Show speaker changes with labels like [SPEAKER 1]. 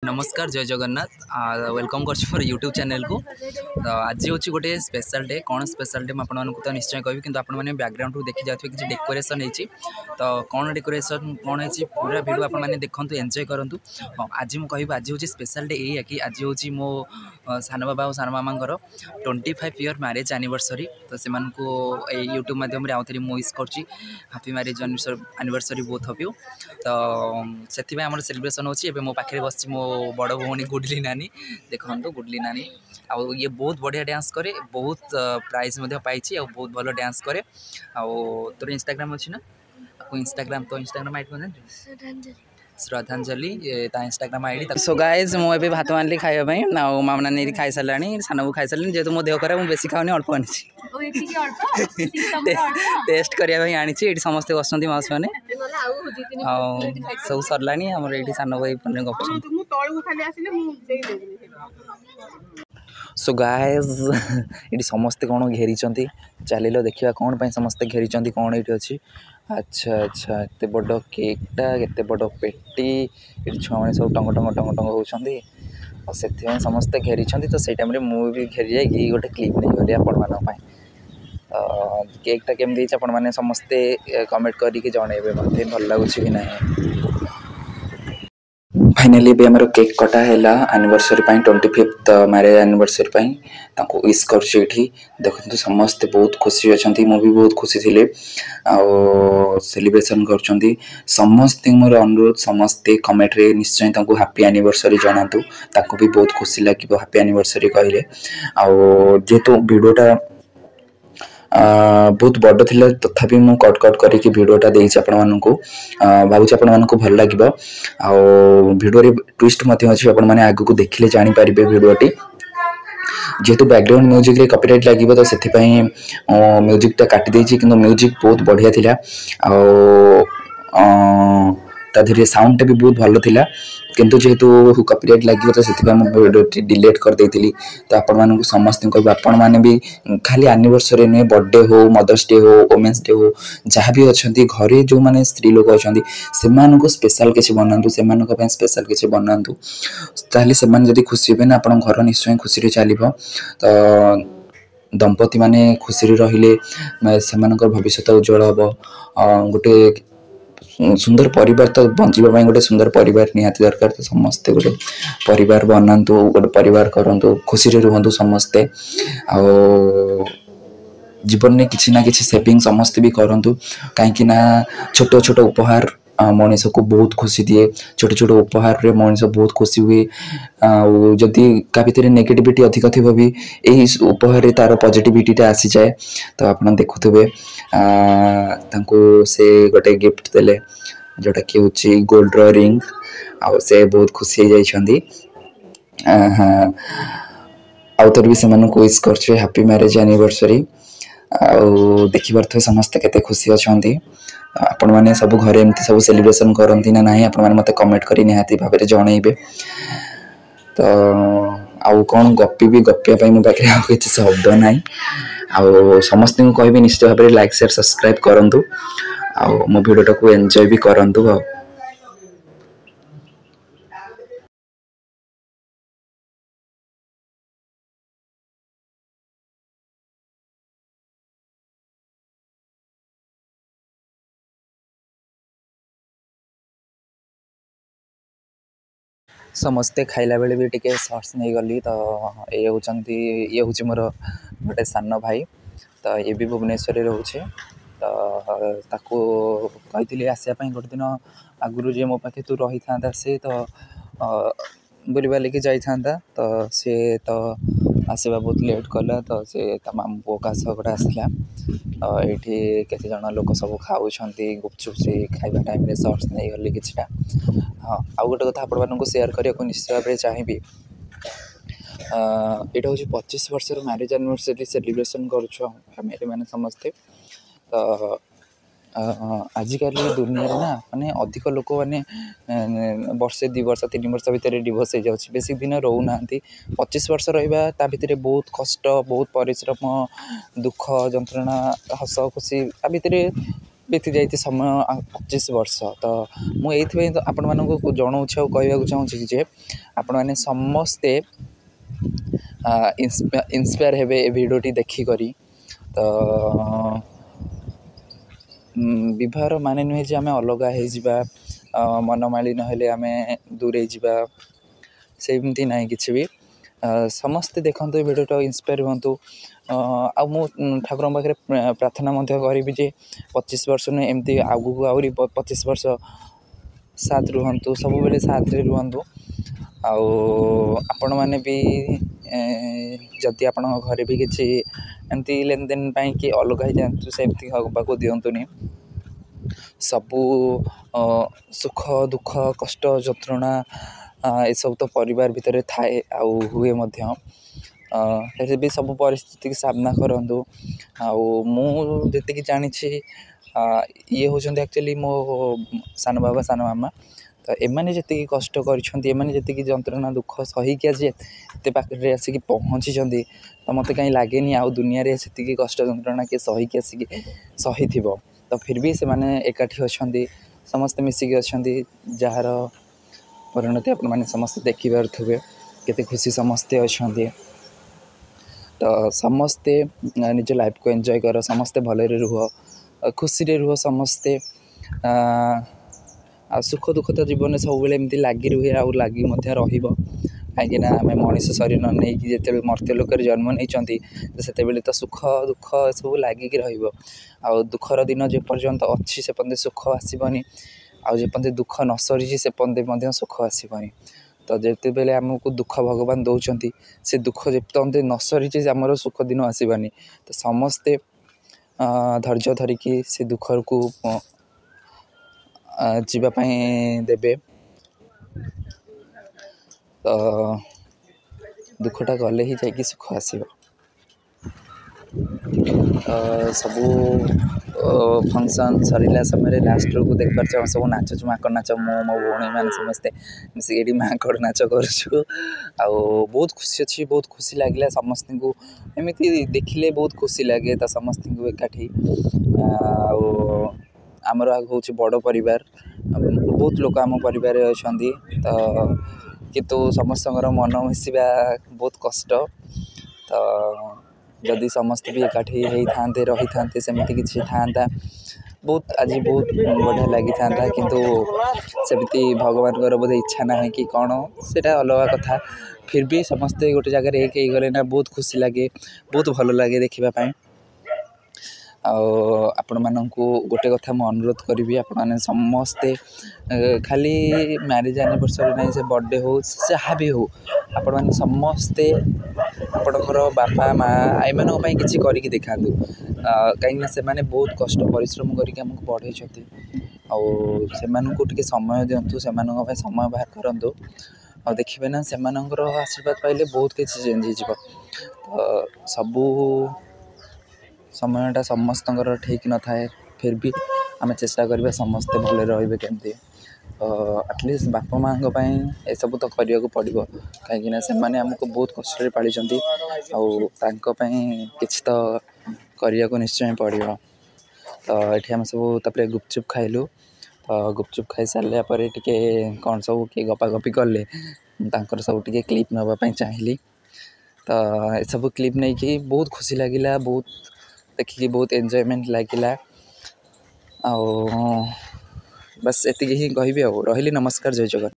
[SPEAKER 1] नमस्कार जय जगन्नाथ वेलकम कर यूट्यूब चैनल को। तो आज हूँ गोटे स्पेशल डे कौन स्पेशल डे आपको तो निश्चय कहबी कि आपने बैकग्राउंड को देखी जाते कि डेकोरेशन होती तो कौन डेकोरेशन कौन है पूरा वीडियो आपने देखूँ एंजॉय करूँ। हाँ आज मुझे कह आज हूँ स्पेशल डे यही कि आज हूँ मो सान बाबा और सान मामा 25 ईयर मैरेज एनिवर्सरी। तो से यूट्यूब माध्यम आउ थे विश कर happy marriage anniversary both of you. तो से सेलिब्रेशन होची मो पाखे बस मो बड़ भौणी गुडली नानी देखो गुडली नानी आउ ये बहुत बढ़िया डांस करे बहुत प्राइज पाई आ बहुत भल डांस करे। आउ तोर इंस्टाग्राम अच्छी ना इंस्टाग्राम तो इंस्टाग्राम आईडी कौन श्रद्धांजलि इंस्टाग्राम आईडी। सो गाइज मुझे भात आनी खावाई ना मामना नहीं खाई सारा सान को खाई सारे जेहतु मो देह खराब मुझे बेसी खाऊनी अल्प आनी टेस्ट करने आनी ये समस्ते बस माउस मैंने सब सरला ये सान भाई गप। सो गाइज ये समस्ते कौन घेरी चल देखा कौन पर समस्ते घेरी कौन ये अच्छी। अच्छा अच्छा एत बड़ केकटा एत बड़ पेटी ये छुआ मैंने सब टंग टंग टंग टंग होती से समस्ते घेरी तो से टाइम मुझे घेरी जाकि गोटे क्लिप नहीं गली आपण केकटा केमती आपण मैंने समस्ते कमेंट करके जनइबे मत भल लगुच कि ना। फाइनाली भी आमर केक कटा है anniversary 25th marriage anniversary wish कर देखते समस्ते बहुत खुशी अच्छा मुझे बहुत खुशी थी सेलिब्रेशन कर समस्ते मोर अनुरोध समस्ते कमेंट रे निश्चय हैप्पी एनिवर्सरी जनातु भी बहुत खुशी लगे हैप्पी एनिवर्सरी कहले जेहेतु वीडियोटा बहुत बड़ थिला तथापि मु कट कट करके वीडियोटा देइछि आपण मानकु भाबुछि आपण मानकु भल लागिबो आ वीडियो रे ट्विस्ट मते अछि आपण माने आगु को देखिले जानि पारिबे वीडियोटी जेहेतु बैकग्राउंड म्यूजिक रे कॉपीराइट लागिबो तो सेति पई म्यूजिक ता काटि देछि किंतु म्यूजिक बहुत बढ़िया थिला आ ता धीरे साउंड भी बहुत भल थिला किंतु जेहेतु कॉपीराइट लगे तो से डिलीट कर देती। तो आपण मानक समस्त आपण मैंने भी खाली एनिवर्सरी नुहे बर्थडे हो मदर्स डे हो वोमेन्स डे हो जहाँ भी अच्छा घरे जो मैंने स्त्री लोक अच्छा से स्पेशल किसी बनातु से स्पेशल किसी बनातु ताहले से खुशी हे ना आप घर निश्चय खुशी चलो। तो दंपति माने खुशी रहिले से भविष्य उज्जवल हम गोटे सुंदर परिवार तो बंचाई गोटे सुंदर परिवार निहाती दरकार। तो समस्ते गोटे परिवार बनातु गोटे परिवार करूँ खुशी रुहतु समस्ते जीवन में किसी ना किसी सेविंग समस्ते भी करूँ कहीं छोट छोट उपहार मनीष को बहुत खुशी दिए छोट छोट उपहार रे मनीष बहुत खुशी हुए जदि का भीतर नेगेटिविटी अधिक थी भी यही उपहार रे तार पॉजिटिविटी आसी जाए। तो आप देखुवे से गोटे गिफ्ट देले जोटा कि हूँ गोल्ड रिंग से बहुत खुशी हो जाइछंदी। हाँ आउ थोड़ी भी से विश कर हैप्पी मैरेज एनिवर्सरी देखी पारे समस्ते केते खुशी अच्छा आपण मैंने सब घरे एमती सब सेलिब्रेशन करती ना नहीं आपण मैंने मत कमेंट करी निहाती भाव में जनइबे। तो आउ कौन गपी गपिया मो पाखे आ किसी शब्द ना आउ समस्त को कहबी निश्चित भाव में लाइक शेयर सब्सक्राइब करूँ मो वीडियोटा को एंजॉय भी करूँ। समस्ते खाइला बेले भी टिके सर्ट्स नहीं गली। तो ये होचंती ये हूँ मोर गोटे सान भाई तो ये भी भुवनेश्वर रोचे। तो ताको कही आसापी गोटे दिन आगुरी जे मो पाखे तू रही था से तो बुलवा लेके जाता तो सी तो आसवा बहुत लेट कला। तो सी मामू पुओ का गोटे आसला ये केते जन लोक सब खाऊँ गुपचुप से खाଇବା टाइम सर्ट्स नहीं गली किछटा। हाँ आउ गोटे कथा आपण सेयार करने को निश्चित भाव में चाहिए यहाँ हूँ 25 वर्ष मैरेज एनिवर्सरी सेलिब्रेशन करें मैंने समस्ते। तो आजिकल दुनिया ना माने अधिक लोक मैंने वर्षे 2 वर्ष 3 वर्ष भितर डिवोर्स हो जाए बेसी दिन रोना 25 वर्ष रहा भितर बहुत कष्ट बहुत परिश्रम दुख जंत्रणा हस खुशी आ भितर बीती जाइए समय 25 वर्ष। तो मुझे तो आपण मानक जनाऊँ कहवाक चाहूँगी जे आपण मैंने समस्ते इन्स्पायर हेबे ए भिडियोटी देखिकरी। तो विवाहर माने नुहे जे आमे अलग हो मनमालिन हेले आमे दूरे जावा सेमती ना कि भी समस्ते देखते ये भिडियो इन्स्पायर हूँ। आ ठाकुर पाखे प्रार्थना करी जे 25 वर्ष नुहे एमती आगू आहरी 25 वर्ष साथ रुहतु सब बेले साथ रे रुहतु। आपण मैंने भी जदि आपण घरे भी किसी एमती लेन देन कि अलग ही जातु सेमती हाँ दिंतुनि। सबू सुख दुख कष्ट जंत्रणा ये सब तो परिवार भितर थाए आउ हुए भी सब परिस्थिति की सामना करूँ। आती जानी ये हूँ एक्चुअली मो सान बाबा सान मामा। तो एमाने जी कष्ट करी जंत्रणा दुख सहीकि आज एत पाखे आसिक पहुँची तो मत कहीं लगे आउ दुनिया रे से कष्ट जंत्रणा किए सहीकि आसिक सही थी। तो फिर भी से माने एकाठी अच्छा समस्ते मिसिकी अच्छा जार परिणति आप समस्ते देखिपे केते खुशी समस्ते अच्छा। तो समस्ते निज लाइफ को एंजॉय कर समस्ते भलरे रुह खुशी रे रुह समस्ते आ सुख दुख तो जीवन में सब एमती लगी रुहे आ लगी कहीं आम मनीष शरीर नहीं कि जिते मर्त्य लोक जन्म नहीं से तो सुख दुख सब लगिक दुखर दिन जेपर्यंत अच्छी से पर्यंत सुख आसबनी आपर्यंत दुख न सरी से पर्यंत सुख आसबनी। तो जिते बेले आमको दुख भगवान दौरान से दुख जेपर्यंत न सरी आमर सुख दिन आसबानी। तो समस्ते धैर्य धरिकी से दुख को जीवाई देवे। तो दुखटा गले ही जाकि सुख आसब। सबू फंक्शन सरला समय लास्ट को देख पार सब नाचु माकड़ नाच मो भौणी मैंने समस्ते मिसिक माकड़ नाच करूँ। बहुत खुशी अच्छी बहुत खुशी लगे समस्त को एमती देखिले बहुत खुशी लगे। तो समस्त को एकाठी आमर हूँ बड़ परिवार बहुत लोक आम परिवार अच्छा। तो किंतु समस्त मन मिसवा बहुत कष्ट। तो जदि समस्त भी एकाठी होते रही था सेमती किसी था बहुत आज बहुत बढ़िया लगी था। किंतु सेमती भगवान बोधे इच्छा ना कि कौन से अलग कथा। फिर भी समस्ते गोटे जगह एक गले ना बहुत खुशी लगे बहुत भल लगे देखापी। आपण मानक गोटे कथा मु अनुरोध करी आपण समस्ते खाली मैरिज एनिवर्सरी नहीं से बर्थडे हो जहाँ भी हो आपण मैंने समस्ते आपणकर बापा माँ एम किसी करके देखा कहीं से बहुत कष्ट परिश्रम करके आमको बढ़े से समय दिंतु से समय बाहर करूँ आ देखिए ना से आशीर्वाद पाइले बहुत किसी चेंज हो। तो सबू समयटा समस्त ठीक न थाए फिर भी आम चेष्टा करवा समस्ते भले रे केमती एटलिस्ट बापा माँ ये सब तो करने को पड़ो कहीं से आमको बहुत कष्ट पाली किसी तो करने को निश्चय पड़ो। तो ये आम सब गुपचुप खाइलु। तो गुपचुप खाई सारे टे कौन सब किए गपागपी कले सब टे क्लिप नापी चाहिए। तो ये सब क्लिप नहीं कि बहुत खुशी लगिला बहुत देखिए बहुत एंजॉयमेंट लगिला। बस एति ही कहि रही। नमस्कार जय जगन्नाथ।